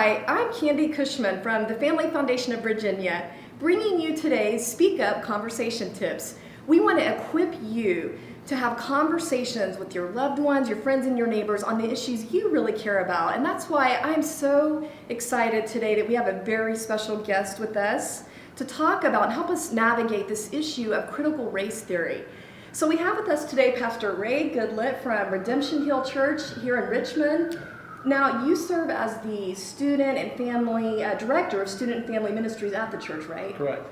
Hi, I'm Candi from the Family Foundation of Virginia, bringing you today's Speak Up conversation tips. We want to equip you to have conversations with your loved ones, your friends, and your neighbors on the issues you really care about. And that's why I'm so excited today that we have a very special guest with us to talk about and help us navigate this issue of critical race theory. So we have with us today Pastor Ray Goodlett from Redemption Hill Church here in Richmond. Now, you serve as the student and family director of student and family ministries at the church, right? Correct.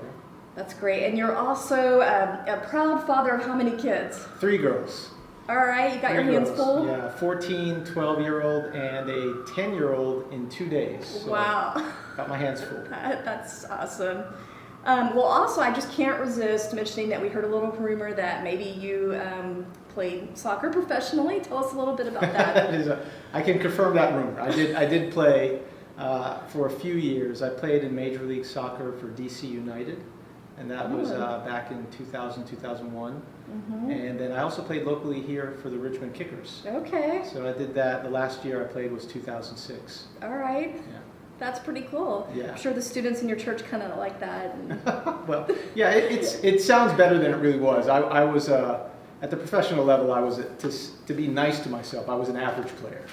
That's great. And you're also a proud father of how many kids? 3 girls. All right, you got your hands full? Yeah, 14, 12-year-old, and a 10-year-old in 2 days. So wow. Got my hands full. That's awesome. Well, also, I just can't resist mentioning that we heard a little rumor that maybe you played soccer professionally. Tell us a little bit about that. I can confirm that rumor. I did play for a few years. I played in Major League Soccer for DC United, and that was back in 2000, 2001. Mm-hmm. And then I also played locally here for the Richmond Kickers. Okay. So I did that. The last year I played was 2006. All right. Yeah. That's pretty cool. Yeah. I'm sure the students in your church kind of like that. Well, yeah, it sounds better than it really was. I was at the professional level. I was to be nice to myself. I was an average player.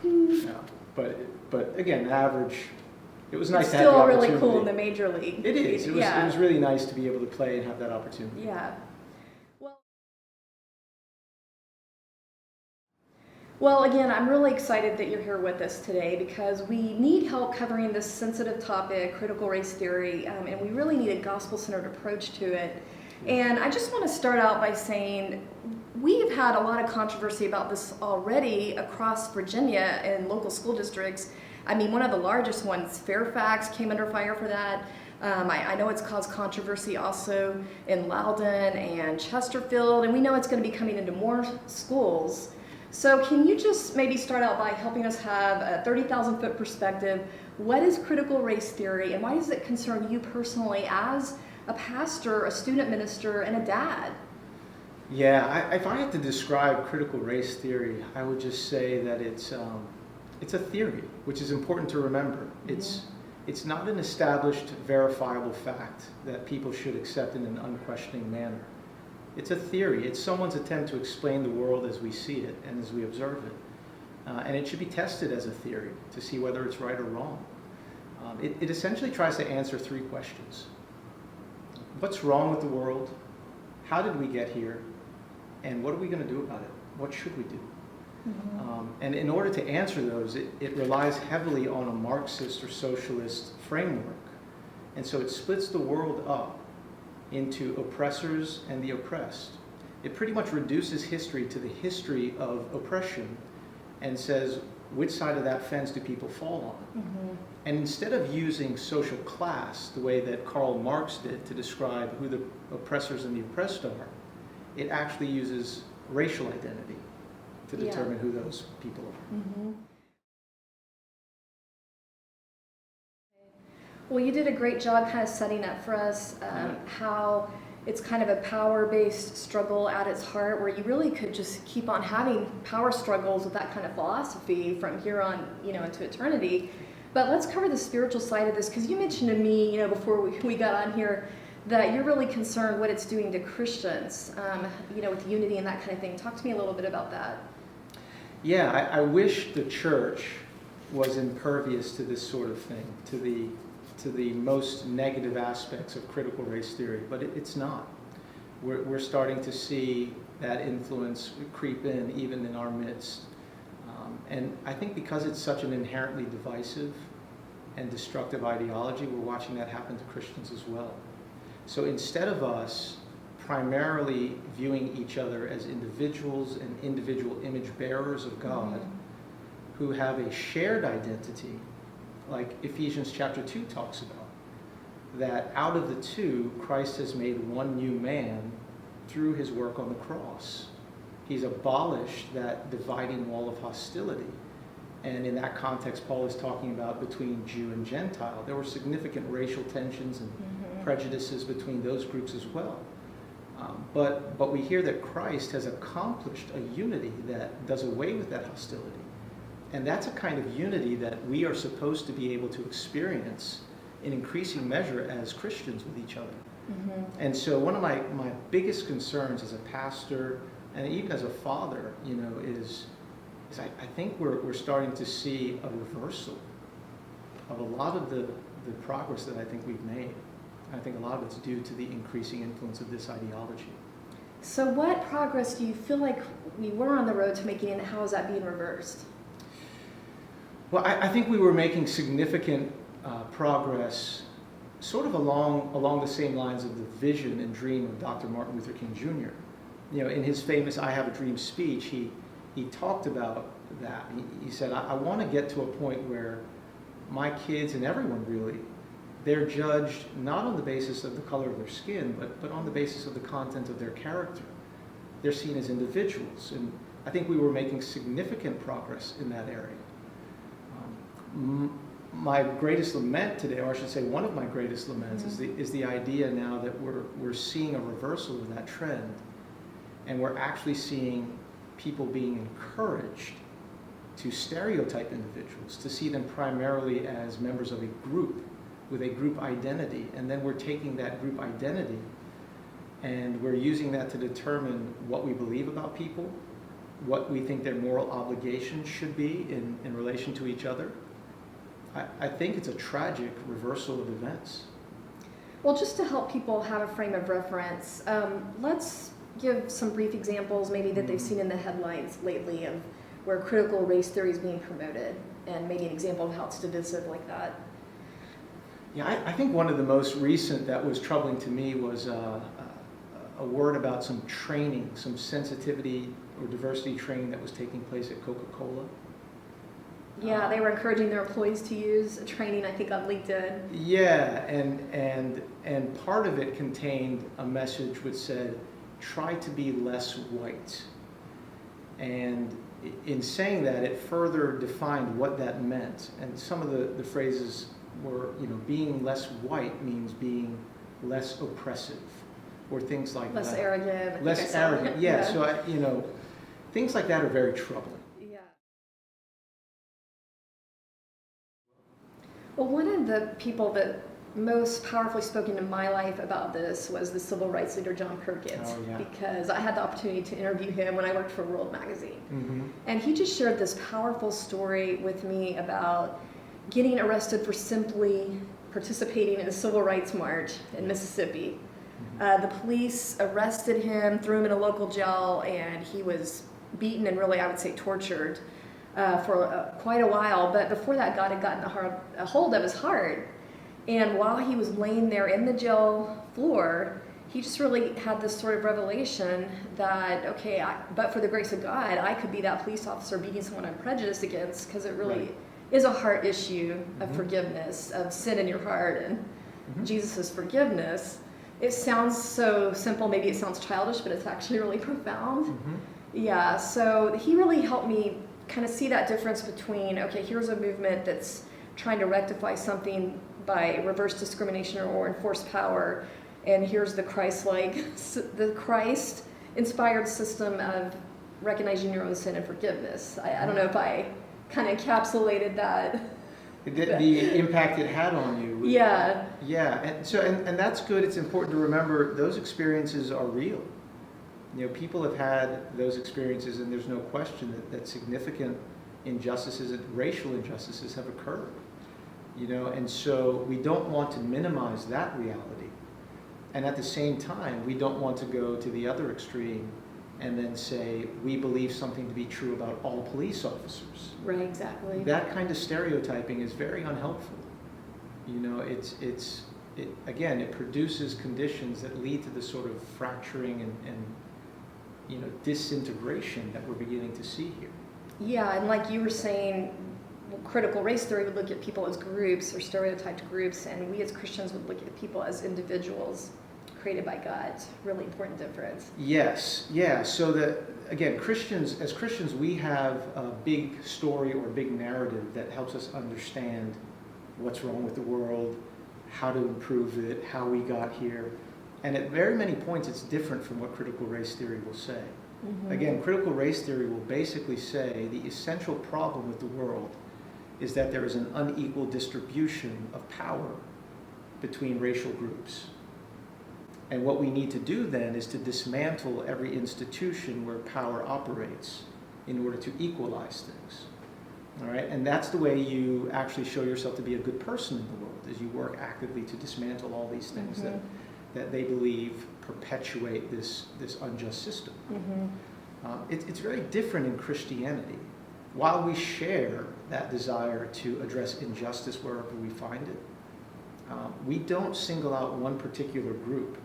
Yeah, but again, average. It was nice to have the opportunity. Still really cool in the major league. It is. It was really nice to be able to play and have that opportunity. Yeah. Well, again, I'm really excited that you're here with us today because we need help covering this sensitive topic, critical race theory, and we really need a gospel-centered approach to it. And I just want to start out by saying we've had a lot of controversy about this already across Virginia in local school districts. I mean, one of the largest ones, Fairfax, came under fire for that. I know it's caused controversy also in Loudoun and Chesterfield, and we know it's going to be coming into more schools. So can you just maybe start out by helping us have a 30,000-foot perspective? What is critical race theory, and why does it concern you personally as a pastor, a student minister, and a dad? Yeah, if I had to describe critical race theory, I would just say that it's a theory, which is important to remember. Mm-hmm. It's not an established, verifiable fact that people should accept in an unquestioning manner. It's a theory. It's someone's attempt to explain the world as we see it and as we observe it. And it should be tested as a theory to see whether it's right or wrong. It essentially tries to answer 3 questions. What's wrong with the world? How did we get here? And what are we going to do about it? What should we do? Mm-hmm. And in order to answer those, it relies heavily on a Marxist or socialist framework. And so it splits the world up into oppressors and the oppressed. It pretty much reduces history to the history of oppression and says, which side of that fence do people fall on? Mm-hmm. And instead of using social class the way that Karl Marx did to describe who the oppressors and the oppressed are, it actually uses racial identity to determine who those people are. Mm-hmm. Well, you did a great job kind of setting up for us how it's kind of a power-based struggle at its heart, where you really could just keep on having power struggles with that kind of philosophy from here on, into eternity. But let's cover the spiritual side of this, because you mentioned to me, before we got on here, that you're really concerned what it's doing to Christians, with unity and that kind of thing. Talk to me a little bit about that. Yeah, I wish the church was impervious to this sort of thing, to the most negative aspects of critical race theory, but it's not. We're starting to see that influence creep in, even in our midst. And I think because it's such an inherently divisive and destructive ideology, we're watching that happen to Christians as well. So instead of us primarily viewing each other as individuals and individual image bearers of God, mm-hmm. who have a shared identity, like Ephesians chapter 2 talks about, that out of the 2, Christ has made one new man through his work on the cross. He's abolished that dividing wall of hostility. And in that context, Paul is talking about between Jew and Gentile. There were significant racial tensions and mm-hmm. prejudices between those groups as well. But we hear that Christ has accomplished a unity that does away with that hostility. And that's a kind of unity that we are supposed to be able to experience in increasing measure as Christians with each other. Mm-hmm. And so one of my biggest concerns as a pastor and even as a father, is I think we're starting to see a reversal of a lot of the progress that I think we've made. I think a lot of it's due to the increasing influence of this ideology. So what progress do you feel like we were on the road to making, and how is that being reversed? Well, I think we were making significant progress sort of along the same lines of the vision and dream of Dr. Martin Luther King Jr. In his famous I Have a Dream speech, he talked about that. He said, I want to get to a point where my kids and everyone really, they're judged not on the basis of the color of their skin, but on the basis of the content of their character. They're seen as individuals, and I think we were making significant progress in that area. My greatest lament today, or I should say one of my greatest laments, is the idea now that we're seeing a reversal of that trend, and we're actually seeing people being encouraged to stereotype individuals, to see them primarily as members of a group with a group identity, and then we're taking that group identity and we're using that to determine what we believe about people, what we think their moral obligations should be in relation to each other. I think it's a tragic reversal of events. Well, just to help people have a frame of reference, let's give some brief examples maybe that they've seen in the headlines lately of where critical race theory is being promoted, and maybe an example of how it's divisive like that. Yeah, I think one of the most recent that was troubling to me was a word about some training, some sensitivity or diversity training that was taking place at Coca-Cola. Yeah, they were encouraging their employees to use training, I think, on LinkedIn. Yeah, and part of it contained a message which said, try to be less white. And in saying that, it further defined what that meant. And some of the phrases were, being less white means being less oppressive, or things like less that. Arrogant. Less arrogant, yeah. So, things like that are very troubling. Yeah. Well, one of the people that most powerfully spoke into my life about this was the civil rights leader John Perkins, because I had the opportunity to interview him when I worked for World Magazine. Mm-hmm. And he just shared this powerful story with me about getting arrested for simply participating in a civil rights march in Mississippi. The police arrested him, threw him in a local jail, and he was beaten and really, I would say, tortured for quite a while. But before that, God had gotten a hold of his heart. And while he was laying there in the jail floor, he just really had this sort of revelation that, okay, but for the grace of God, I could be that police officer beating someone I'm prejudiced against, because it really is a heart issue of forgiveness, of sin in your heart, and Jesus' forgiveness. It sounds so simple, maybe it sounds childish, but it's actually really profound. Yeah, so he really helped me kind of see that difference between, okay, here's a movement that's trying to rectify something by reverse discrimination or enforced power, and here's the the Christ-inspired system of recognizing your own sin and forgiveness. I don't know if I kind of encapsulated that. The impact it had on you. Yeah. Yeah, and that's good. It's important to remember those experiences are real. People have had those experiences, and there's no question that significant injustices, racial injustices, have occurred. And so we don't want to minimize that reality. And at the same time, we don't want to go to the other extreme and then say we believe something to be true about all police officers. Right, exactly. That kind of stereotyping is very unhelpful. It produces conditions that lead to the sort of fracturing and disintegration that we're beginning to see here. Yeah, and like you were saying, critical race theory would look at people as groups or stereotyped groups, and we as Christians would look at people as individuals created by God. It's a really important difference. Yes, yeah. So that, again, as Christians, we have a big story or big narrative that helps us understand what's wrong with the world, how to improve it, how we got here. And at very many points, it's different from what critical race theory will say. Again, critical race theory will basically say the essential problem with the world is that there is an unequal distribution of power between racial groups. And what we need to do then is to dismantle every institution where power operates in order to equalize things. All right? And that's the way you actually show yourself to be a good person in the world, is you work actively to dismantle all these things that they believe perpetuate this unjust system. It's very different in Christianity. While we share that desire to address injustice wherever we find it, we don't single out one particular group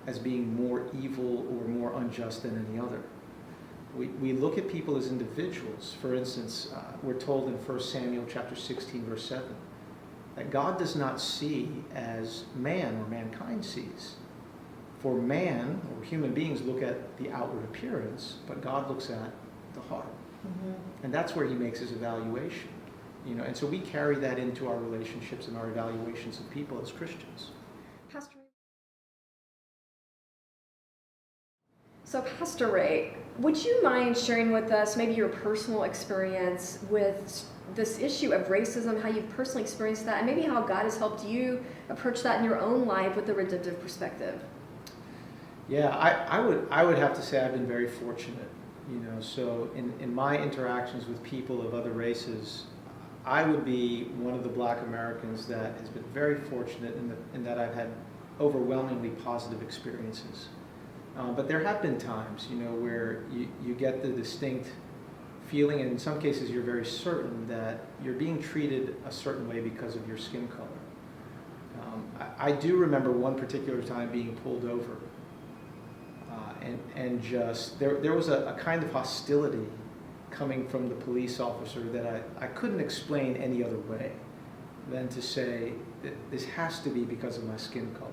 as being more evil or more unjust than any other. We look at people as individuals. For instance, we're told in 1 Samuel chapter 16, verse 7, that God does not see as man or mankind sees. For man, or human beings, look at the outward appearance, but God looks at the heart. And that's where he makes his evaluation. And so we carry that into our relationships and our evaluations of people as Christians. Pastor Ray, would you mind sharing with us maybe your personal experience with this issue of racism, how you've personally experienced that, and maybe how God has helped you approach that in your own life with a redemptive perspective? Yeah, I would have to say I've been very fortunate. So in my interactions with people of other races, I would be one of the Black Americans that has been very fortunate in that I've had overwhelmingly positive experiences. But there have been times, where you get the distinct feeling, and in some cases you're very certain that you're being treated a certain way because of your skin color. I do remember one particular time being pulled over, and just there was a kind of hostility coming from the police officer that I couldn't explain any other way than to say that this has to be because of my skin color.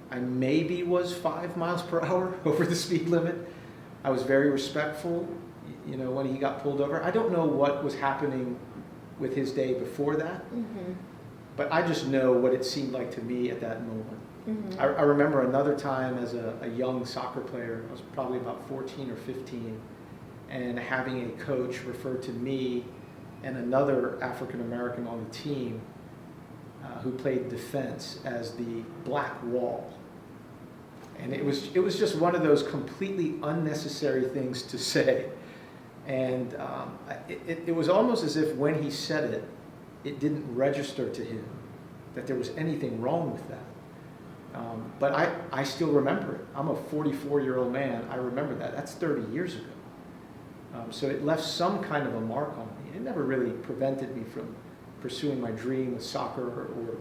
I maybe was 5 miles per hour over the speed limit. I was very respectful, when he got pulled over. I don't know what was happening with his day before that, but I just know what it seemed like to me at that moment. I remember another time as a young soccer player, I was probably about 14 or 15, and having a coach refer to me and another African American on the team who played defense as the Black Wall. And it was just one of those completely unnecessary things to say. And it was almost as if when he said it, it didn't register to him that there was anything wrong with that. But I still remember it. I'm a 44-year-old man. I remember that. That's 30 years ago. So it left some kind of a mark on me. It never really prevented me from pursuing my dream of soccer, or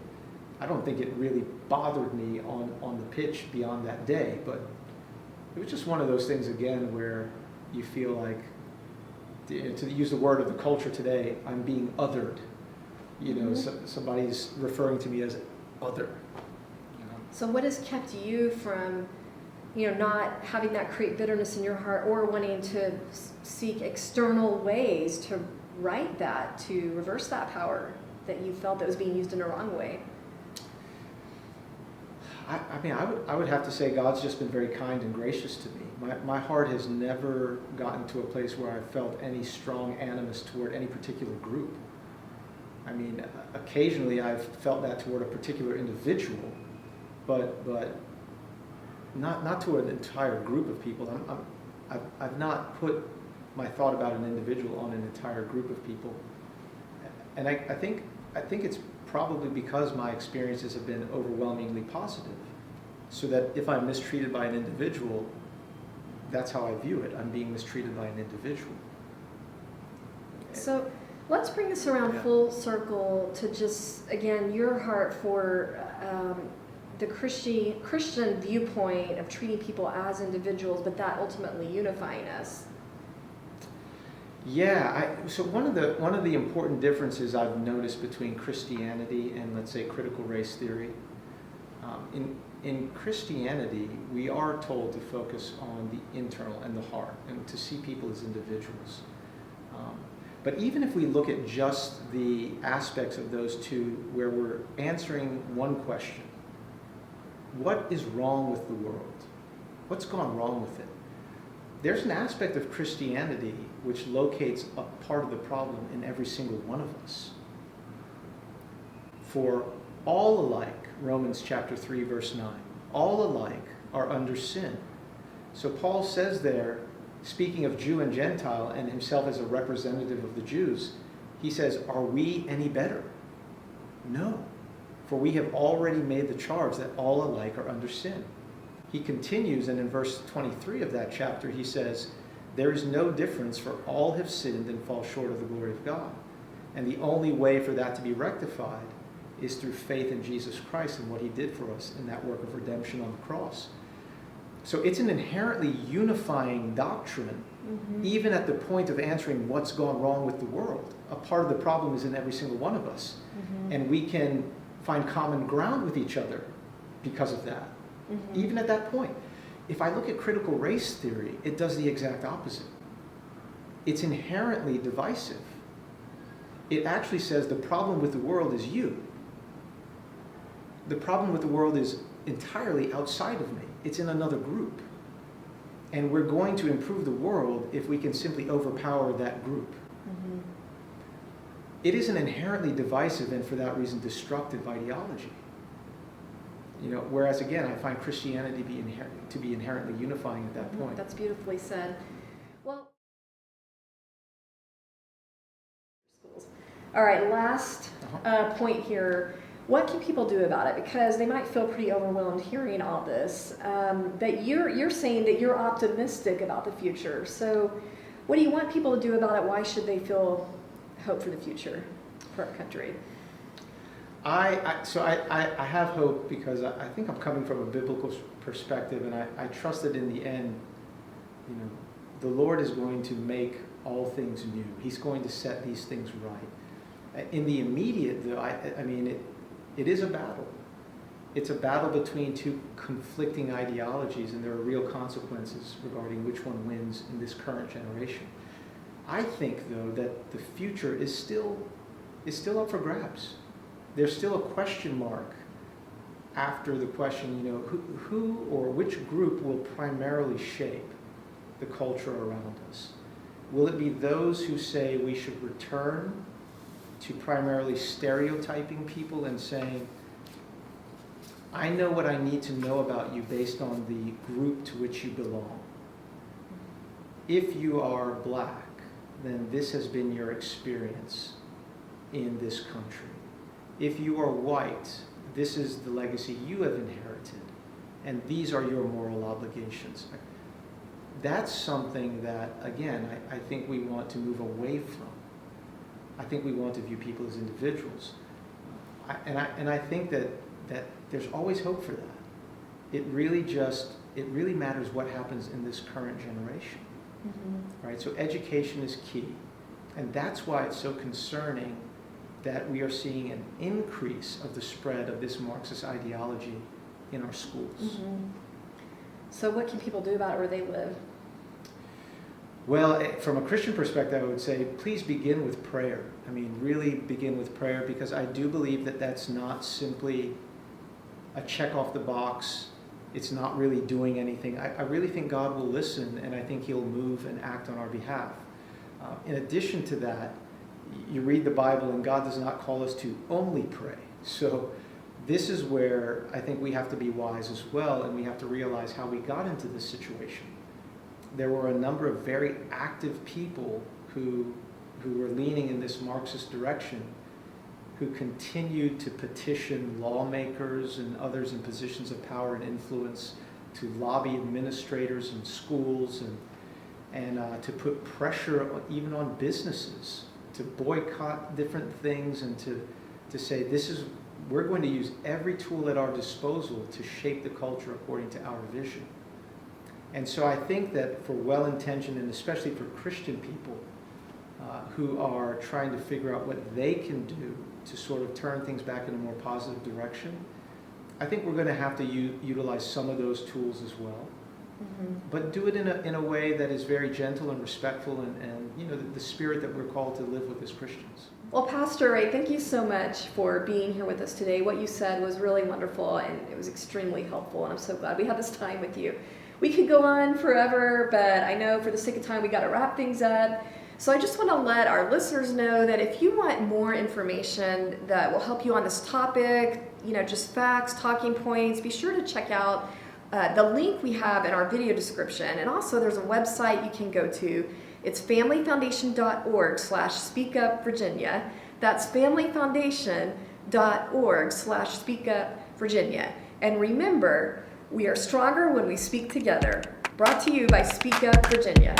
I don't think it really bothered me on the pitch beyond that day. But it was just one of those things, again, where you feel like, to use the word of the culture today, I'm being othered. Somebody's referring to me as other. So what has kept you from, not having that create bitterness in your heart, or wanting to seek external ways to right that, to reverse that power that you felt that was being used in a wrong way? I would have to say God's just been very kind and gracious to me. My heart has never gotten to a place where I felt any strong animus toward any particular group. Occasionally I've felt that toward a particular individual, but not to an entire group of people. I've not put my thought about an individual on an entire group of people, and I think it's probably because my experiences have been overwhelmingly positive, so that if I'm mistreated by an individual, that's how I view it. I'm being mistreated by an individual. So let's bring this around full circle to just, again, your heart for the Christian viewpoint of treating people as individuals, but that ultimately unifying us. Yeah, so one of the important differences I've noticed between Christianity and, let's say, critical race theory, in Christianity, we are told to focus on the internal and the heart, and to see people as individuals. But even if we look at just the aspects of those two, where we're answering one question, what is wrong with the world? What's gone wrong with it? There's an aspect of Christianity which locates a part of the problem in every single one of us. For all alike, Romans chapter 3, verse 9, all alike are under sin. So Paul says there, speaking of Jew and Gentile and himself as a representative of the Jews, he says, are we any better? No, for we have already made the charge that all alike are under sin. He continues, and in verse 23 of that chapter, he says, there is no difference, for all have sinned and fall short of the glory of God. And the only way for that to be rectified is through faith in Jesus Christ and what he did for us in that work of redemption on the cross. So it's an inherently unifying doctrine, even at the point of answering what's gone wrong with the world. A part of the problem is in every single one of us. And we can find common ground with each other because of that. Even at that point. If I look at critical race theory, it does the exact opposite. It's inherently divisive. It actually says the problem with the world is you. The problem with the world is entirely outside of me. It's in another group. And we're going to improve the world if we can simply overpower that group. It is an inherently divisive and for that reason destructive ideology. Whereas again, I find Christianity to be inherently unifying at that point. That's beautifully said. Well, schools. All right, last point here. What can people do about it? Because they might feel pretty overwhelmed hearing all this. That you're saying that you're optimistic about the future. So, what do you want people to do about it? Why should they feel hope for the future for our country? I have hope because I think I'm coming from a biblical perspective, and I trust that in the end, the Lord is going to make all things new. He's going to set these things right. In the immediate, though, it is a battle. It's a battle between two conflicting ideologies, and there are real consequences regarding which one wins in this current generation. I think, though, that the future is still up for grabs. There's still a question mark after the question, who or which group will primarily shape the culture around us? Will it be those who say we should return to primarily stereotyping people and saying, I know what I need to know about you based on the group to which you belong. If you are black, then this has been your experience in this country. If you are white, this is the legacy you have inherited, and these are your moral obligations. That's something that, again, I think we want to move away from. I think we want to view people as individuals. And I think that there's always hope for that. It really matters what happens in this current generation. Right? So education is key. And that's why it's so concerning that we are seeing an increase of the spread of this Marxist ideology in our schools. So what can people do about it where they live? Well, from a Christian perspective, I would say please begin with prayer. Really begin with prayer, because I do believe that that's not simply a check off the box. It's not really doing anything. I really think God will listen, and I think he'll move and act on our behalf. In addition to that, you read the Bible and God does not call us to only pray. So this is where I think we have to be wise as well, and we have to realize how we got into this situation. There were a number of very active people who were leaning in this Marxist direction, who continued to petition lawmakers and others in positions of power and influence to lobby administrators in schools and to put pressure even on businesses to boycott different things and to say we're going to use every tool at our disposal to shape the culture according to our vision. And so I think that for well-intentioned, and especially for Christian people who are trying to figure out what they can do to sort of turn things back in a more positive direction, I think we're going to have to utilize some of those tools as well. But do it in a way that is very gentle and respectful and the spirit that we're called to live with as Christians. Well, Pastor Ray, thank you so much for being here with us today. What you said was really wonderful and it was extremely helpful, and I'm so glad we had this time with you. We could go on forever, but I know for the sake of time we got to wrap things up. So I just want to let our listeners know that if you want more information that will help you on this topic, just facts, talking points, be sure to check out the link we have in our video description. And also there's a website you can go to. It's familyfoundation.org/speakupvirginia. That's familyfoundation.org/speakupvirginia. And remember, we are stronger when we speak together. Brought to you by Speak Up Virginia.